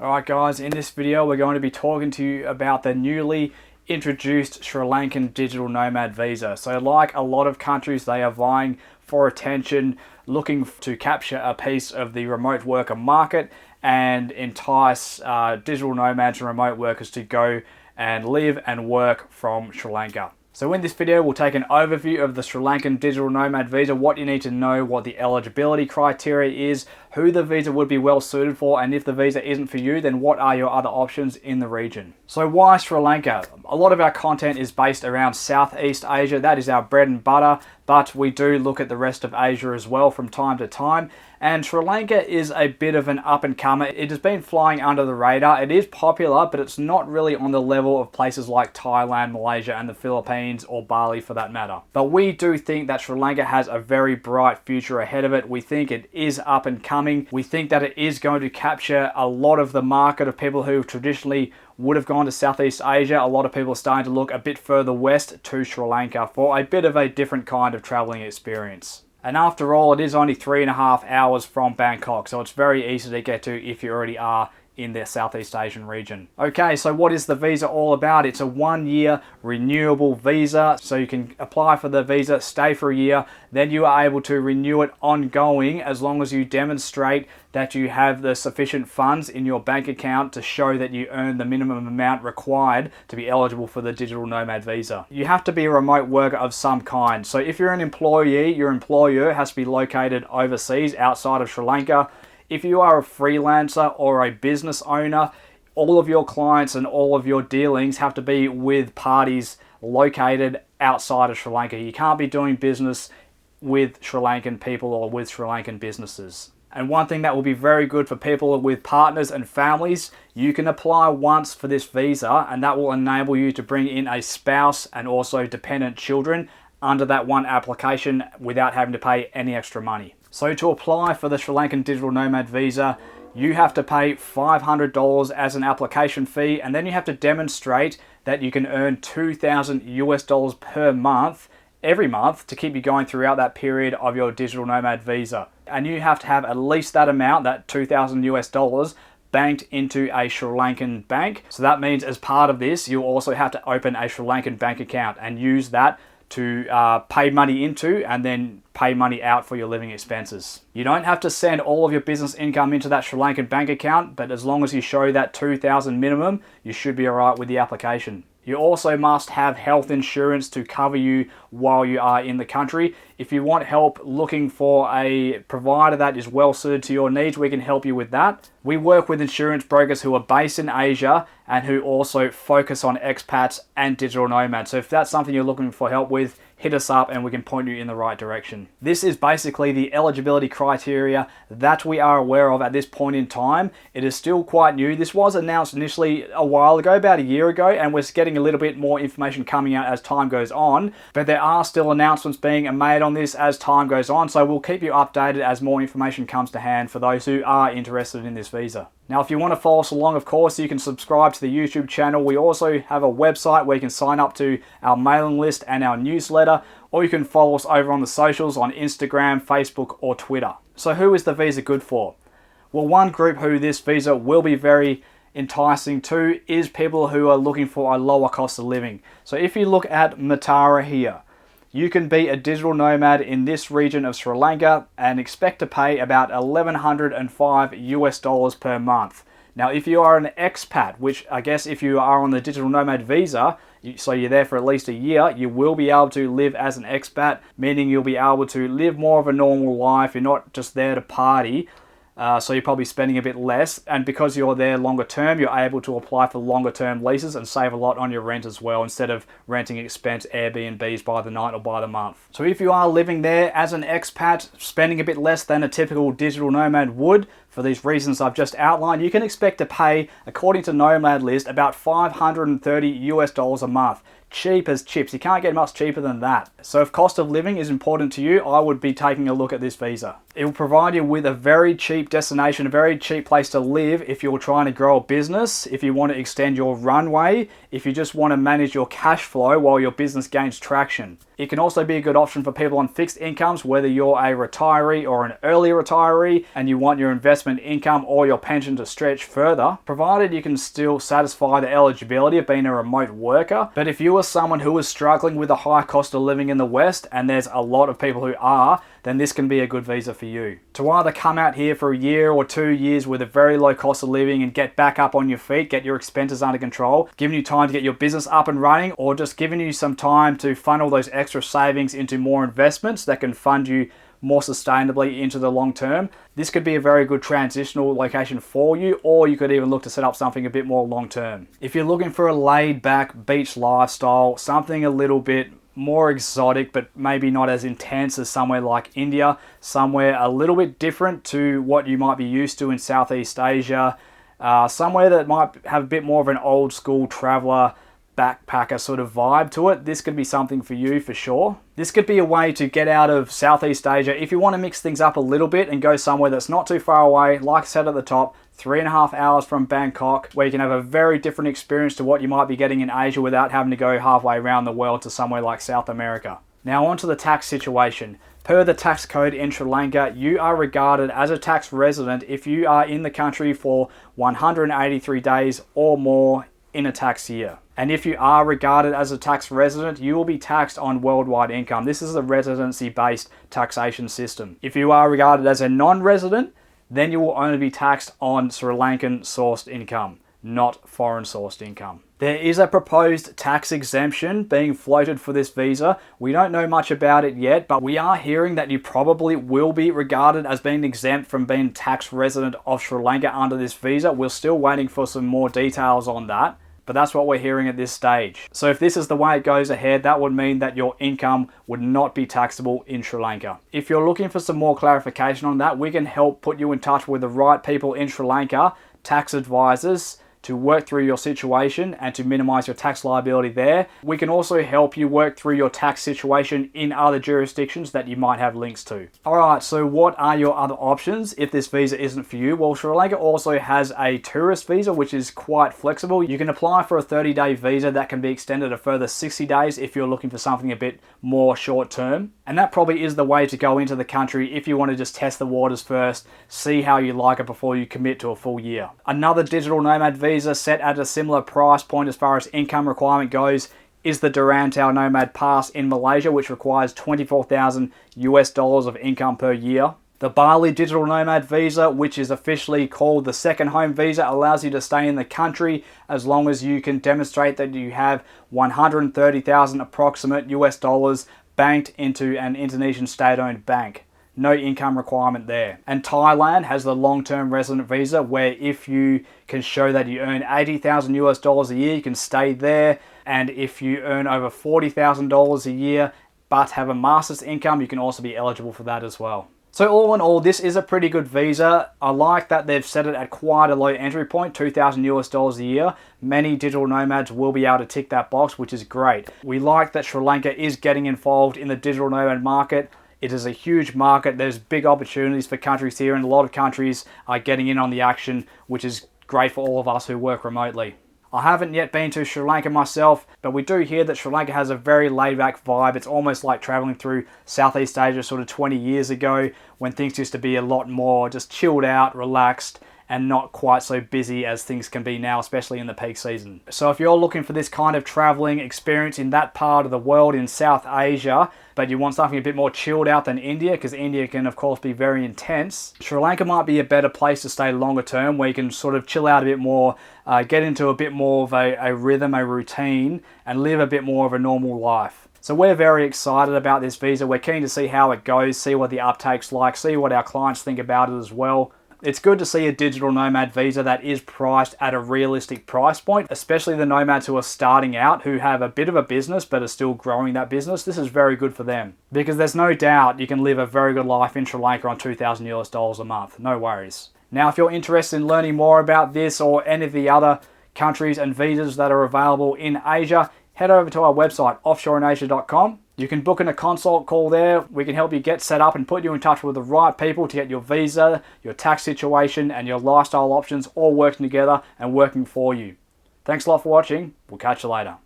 Alright guys, in this video we're going to be talking to you about the newly introduced Sri Lankan digital nomad visa. So like a lot of countries, they are vying for attention, looking to capture a piece of the remote worker market and entice digital nomads and remote workers to go and live and work from Sri Lanka. So in this video, we'll take an overview of the Sri Lankan digital nomad visa, what you need to know, what the eligibility criteria is, who the visa would be well suited for, and if the visa isn't for you, then what are your other options in the region. So why Sri Lanka? A lot of our content is based around Southeast Asia. That is our bread and butter, but we do look at the rest of Asia as well from time to time. And Sri Lanka is a bit of an up-and-comer. It has been flying under the radar. It is popular, but it's not really on the level of places like Thailand, Malaysia, and the Philippines, or Bali for that matter. But we do think that Sri Lanka has a very bright future ahead of it. We think it is up-and-coming. We think that it is going to capture a lot of the market of people who traditionally would have gone to Southeast Asia. A lot of people are starting to look a bit further west to Sri Lanka for a bit of a different kind of traveling experience. And after all, it is only 3.5 hours from Bangkok, so it's very easy to get to if you already are in the Southeast Asian region. Okay, so what is the visa all about? It's a 1-year renewable visa, so you can apply for the visa, stay for a year, then you are able to renew it ongoing as long as you demonstrate that you have the sufficient funds in your bank account to show that you earn the minimum amount required to be eligible for the digital nomad visa. You have to be a remote worker of some kind. So if you're an employee, your employer has to be located overseas outside of Sri Lanka. If you are a freelancer or a business owner, all of your clients and all of your dealings have to be with parties located outside of Sri Lanka. You can't be doing business with Sri Lankan people or with Sri Lankan businesses. And one thing that will be very good for people with partners and families, you can apply once for this visa, and that will enable you to bring in a spouse and also dependent children under that one application without having to pay any extra money. So to apply for the Sri Lankan digital nomad visa, you have to pay $500 as an application fee, and then you have to demonstrate that you can earn $2,000 per month every month to keep you going throughout that period of your digital nomad visa. And you have to have at least that amount, that $2,000, banked into a Sri Lankan bank. So that means as part of this, you'll also have to open a Sri Lankan bank account and use that to pay money into and then pay money out for your living expenses. You don't have to send all of your business income into that Sri Lankan bank account, but as long as you show that $2,000 minimum, you should be alright with the application. You also must have health insurance to cover you while you are in the country. If you want help looking for a provider that is well suited to your needs, we can help you with that. We work with insurance brokers who are based in Asia and who also focus on expats and digital nomads. So if that's something you're looking for help with, hit us up and we can point you in the right direction. This is basically the eligibility criteria that we are aware of at this point in time. It is still quite new. This was announced initially a while ago, about a year ago, and we're getting a little bit more information coming out as time goes on, but there are still announcements being made on this as time goes on, so we'll keep you updated as more information comes to hand for those who are interested in this visa. Now, if you want to follow us along, of course, you can subscribe to the YouTube channel. We also have a website where you can sign up to our mailing list and our newsletter, or you can follow us over on the socials on Instagram, Facebook, or Twitter. So who is the visa good for? Well, one group who this visa will be very enticing to is people who are looking for a lower cost of living. So if you look at Matara here, you can be a digital nomad in this region of Sri Lanka and expect to pay about $1,105 per month. Now, if you are an expat, which I guess if you are on the digital nomad visa, so you're there for at least a year, you will be able to live as an expat, meaning you'll be able to live more of a normal life. You're not just there to party. So you're probably spending a bit less, and because you're there longer term, you're able to apply for longer term leases and save a lot on your rent as well, instead of renting expense Airbnbs by the night or by the month. So if you are living there as an expat, spending a bit less than a typical digital nomad would, for these reasons I've just outlined, you can expect to pay, according to Nomad List, about $530 a month. Cheap as chips. You can't get much cheaper than that. So if cost of living is important to you, I would be taking a look at this visa. It will provide you with a very cheap destination, a very cheap place to live if you're trying to grow a business, if you want to extend your runway, if you just want to manage your cash flow while your business gains traction. It can also be a good option for people on fixed incomes, whether you're a retiree or an early retiree and you want your investment investment income or your pension to stretch further, provided you can still satisfy the eligibility of being a remote worker. But if you are someone who is struggling with a high cost of living in the West, and there's a lot of people who are, then this can be a good visa for you. To either come out here for a year or 2 years with a very low cost of living and get back up on your feet, get your expenses under control, giving you time to get your business up and running, or just giving you some time to funnel those extra savings into more investments that can fund you more sustainably into the long term. This could be a very good transitional location for you, or you could even look to set up something a bit more long term. If you're looking for a laid back beach lifestyle, something a little bit more exotic but maybe not as intense as somewhere like India, somewhere a little bit different to what you might be used to in Southeast Asia, somewhere that might have a bit more of an old school traveler backpacker sort of vibe to it, this could be something for you for sure. This could be a way to get out of Southeast Asia if you want to mix things up a little bit and go somewhere that's not too far away. Like I said at the top, 3.5 hours from Bangkok, where you can have a very different experience to what you might be getting in Asia without having to go halfway around the world to somewhere like South America. Now on to the tax situation. Per the tax code in Sri Lanka, you are regarded as a tax resident if you are in the country for 183 days or more in a tax year. And if you are regarded as a tax resident, you will be taxed on worldwide income. This is a residency-based taxation system. If you are regarded as a non-resident, then you will only be taxed on Sri Lankan sourced income, not foreign sourced income. There is a proposed tax exemption being floated for this visa. We don't know much about it yet, but we are hearing that you probably will be regarded as being exempt from being tax resident of Sri Lanka under this visa. We're still waiting for some more details on that, but that's what we're hearing at this stage. So if this is the way it goes ahead, that would mean that your income would not be taxable in Sri Lanka. If you're looking for some more clarification on that, we can help put you in touch with the right people in Sri Lanka, tax advisors, to work through your situation and to minimize your tax liability there. We can also help you work through your tax situation in other jurisdictions that you might have links to. Alright, so what are your other options if this visa isn't for you? Well, Sri Lanka also has a tourist visa, which is quite flexible. You can apply for a 30-day visa that can be extended a further 60 days if you're looking for something a bit more short term. And that probably is the way to go into the country if you want to just test the waters first, see how you like it before you commit to a full year. Another digital nomad visa set at a similar price point as far as income requirement goes is the Durantau Nomad Pass in Malaysia, which requires $24,000 of income per year. The Bali Digital Nomad Visa, which is officially called the Second Home Visa, allows you to stay in the country as long as you can demonstrate that you have 130,000 approximate US dollars banked into an Indonesian state-owned bank. No income requirement there. And Thailand has the long-term resident visa, where if you can show that you earn 80,000 US dollars a year, you can stay there. And if you earn over $40,000 a year but have a master's income, you can also be eligible for that as well. So all in all, this is a pretty good visa. I like that they've set it at quite a low entry point, 2,000 US dollars a year. Many digital nomads will be able to tick that box, which is great. We like that Sri Lanka is getting involved in the digital nomad market. It is a huge market. There's big opportunities for countries here, and a lot of countries are getting in on the action, which is great for all of us who work remotely. I haven't yet been to Sri Lanka myself, but we do hear that Sri Lanka has a very laid-back vibe. It's almost like traveling through Southeast Asia sort of 20 years ago, when things used to be a lot more just chilled out, relaxed, and not quite so busy as things can be now, especially in the peak season. So if you're looking for this kind of traveling experience in that part of the world in South Asia, but you want something a bit more chilled out than India, because India can of course be very intense, Sri Lanka might be a better place to stay longer term, where you can sort of chill out a bit more, get into a bit more of a rhythm, a routine, and live a bit more of a normal life. So we're very excited about this visa. We're keen to see how it goes, see what the uptake's like, see what our clients think about it as well. It's good to see a digital nomad visa that is priced at a realistic price point, especially the nomads who are starting out, who have a bit of a business but are still growing that business. This is very good for them, because there's no doubt you can live a very good life in Sri Lanka on 2,000 US dollars a month. No worries. Now, if you're interested in learning more about this or any of the other countries and visas that are available in Asia, head over to our website, offshoreinasia.com. You can book in a consult call there. We can help you get set up and put you in touch with the right people to get your visa, your tax situation, and your lifestyle options all working together and working for you. Thanks a lot for watching. We'll catch you later.